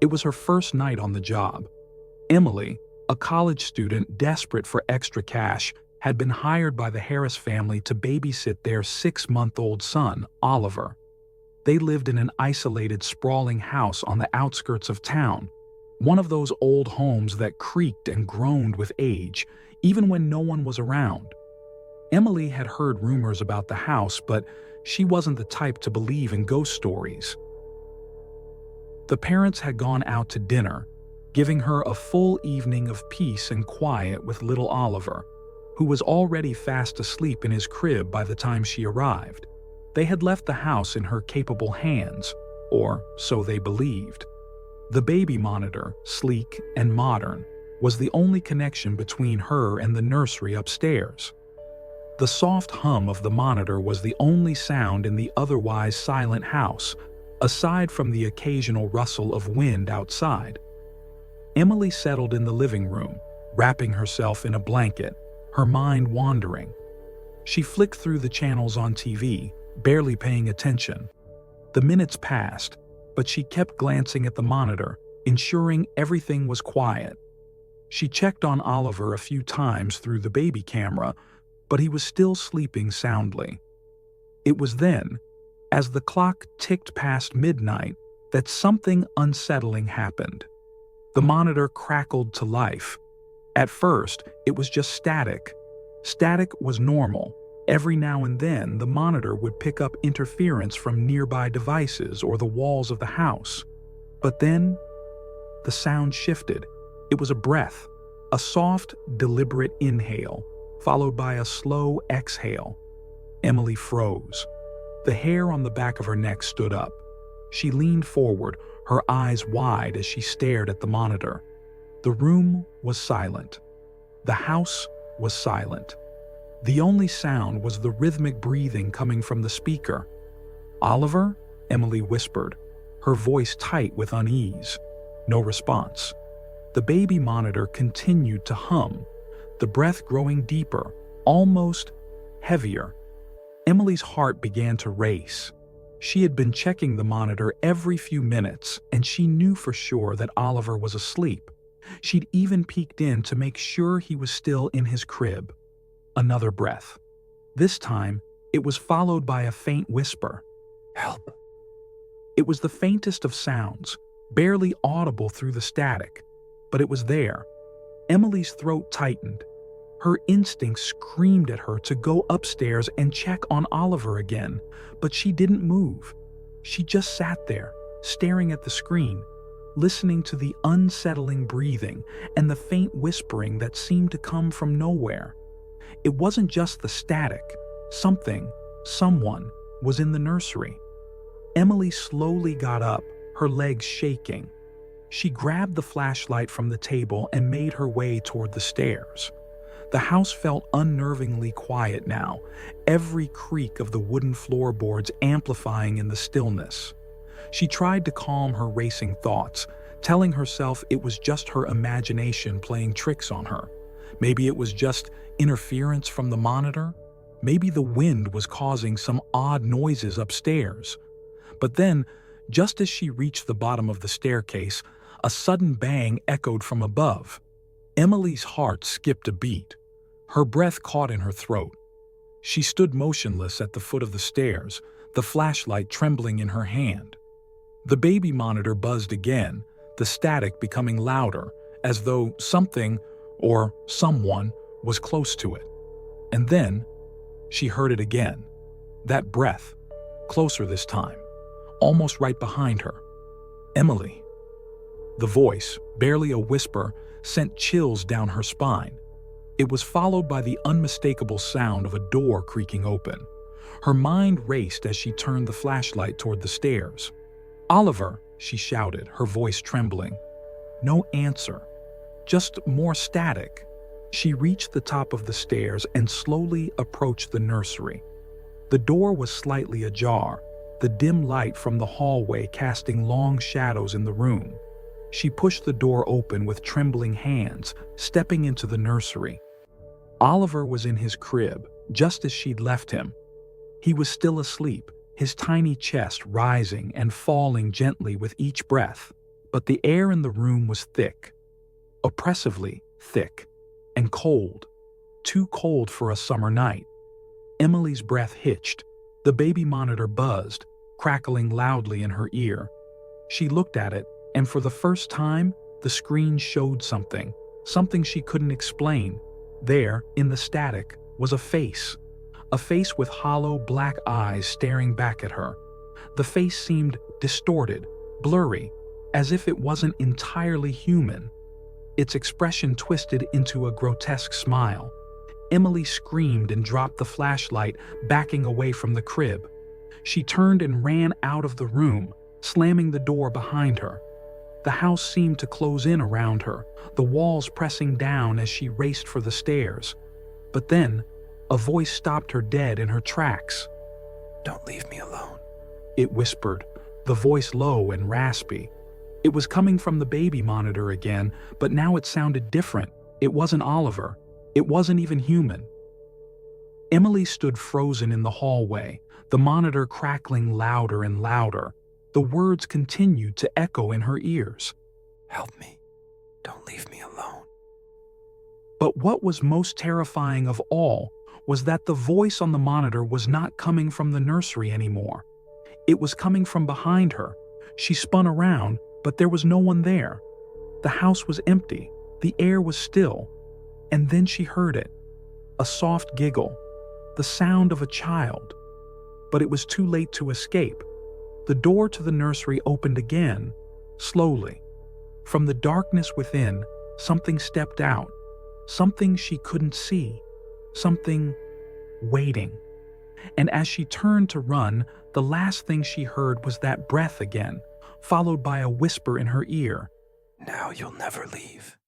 It was her first night on the job. Emily, a college student desperate for extra cash, had been hired by the Harris family to babysit their 6-month-old son, Oliver. They lived in an isolated, sprawling house on the outskirts of town, one of those old homes that creaked and groaned with age, even when no one was around. Emily had heard rumors about the house, but she wasn't the type to believe in ghost stories. The parents had gone out to dinner, giving her a full evening of peace and quiet with little Oliver, who was already fast asleep in his crib by the time she arrived. They had left the house in her capable hands, or so they believed. The baby monitor, sleek and modern, was the only connection between her and the nursery upstairs. The soft hum of the monitor was the only sound in the otherwise silent house, aside from the occasional rustle of wind outside. Emily settled in the living room, wrapping herself in a blanket, her mind wandering. She flicked through the channels on TV, barely paying attention. The minutes passed, but she kept glancing at the monitor, ensuring everything was quiet. She checked on Oliver a few times through the baby camera, but he was still sleeping soundly. It was then, as the clock ticked past midnight, that something unsettling happened. The monitor crackled to life. At first, it was just static. Static was normal. Every now and then, the monitor would pick up interference from nearby devices or the walls of the house. But then, the sound shifted. It was a breath, a soft, deliberate inhale, followed by a slow exhale. Emily froze. The hair on the back of her neck stood up. She leaned forward, her eyes wide as she stared at the monitor. The room was silent. The house was silent. The only sound was the rhythmic breathing coming from the speaker. "Oliver?" Emily whispered, her voice tight with unease. No response. The baby monitor continued to hum, the breath growing deeper, almost heavier. Emily's heart began to race. She had been checking the monitor every few minutes, and she knew for sure that Oliver was asleep. She'd even peeked in to make sure he was still in his crib. Another breath. This time, it was followed by a faint whisper. "Help." It was the faintest of sounds, barely audible through the static, but it was there. Emily's throat tightened. Her instincts screamed at her to go upstairs and check on Oliver again, but she didn't move. She just sat there, staring at the screen, listening to the unsettling breathing and the faint whispering that seemed to come from nowhere. It wasn't just the static. Someone was in the nursery. Emily slowly got up, her legs shaking. She grabbed the flashlight from the table and made her way toward the stairs. The house felt unnervingly quiet now, every creak of the wooden floorboards amplifying in the stillness. She tried to calm her racing thoughts, telling herself it was just her imagination playing tricks on her. Maybe it was just interference from the monitor. Maybe the wind was causing some odd noises upstairs. But then, just as she reached the bottom of the staircase, a sudden bang echoed from above. Emily's heart skipped a beat. Her breath caught in her throat. She stood motionless at the foot of the stairs, the flashlight trembling in her hand. The baby monitor buzzed again, the static becoming louder, as though something or someone was close to it. And then, she heard it again. That breath, closer this time, almost right behind her. "Emily." The voice, barely a whisper, sent chills down her spine. It was followed by the unmistakable sound of a door creaking open. Her mind raced as she turned the flashlight toward the stairs. "Oliver," she shouted, her voice trembling. No answer, just more static. She reached the top of the stairs and slowly approached the nursery. The door was slightly ajar, the dim light from the hallway casting long shadows in the room. She pushed the door open with trembling hands, stepping into the nursery. Oliver was in his crib, just as she'd left him. He was still asleep, his tiny chest rising and falling gently with each breath. but the air in the room was thick, oppressively thick, and cold, too cold for a summer night. Emily's breath hitched. The baby monitor buzzed, crackling loudly in her ear. She looked at it, and for the first time, the screen showed something she couldn't explain. There, in the static, was a face with hollow black eyes staring back at her. The face seemed distorted, blurry, as if it wasn't entirely human. Its expression twisted into a grotesque smile. Emily screamed and dropped the flashlight, backing away from the crib. She turned and ran out of the room, slamming the door behind her. The house seemed to close in around her, the walls pressing down as she raced for the stairs. But then, a voice stopped her dead in her tracks. "Don't leave me alone," it whispered, the voice low and raspy. It was coming from the baby monitor again, but now it sounded different. It wasn't Oliver. It wasn't even human. Emily stood frozen in the hallway, the monitor crackling louder and louder. The words continued to echo in her ears. "Help me. Don't leave me alone." But what was most terrifying of all was that the voice on the monitor was not coming from the nursery anymore. It was coming from behind her. She spun around, but there was no one there. The house was empty. The air was still. And then she heard it. A soft giggle. The sound of a child. But it was too late to escape. The door to the nursery opened again, slowly. From the darkness within, something stepped out. Something she couldn't see. Something waiting. And as she turned to run, the last thing she heard was that breath again, followed by a whisper in her ear. "Now you'll never leave."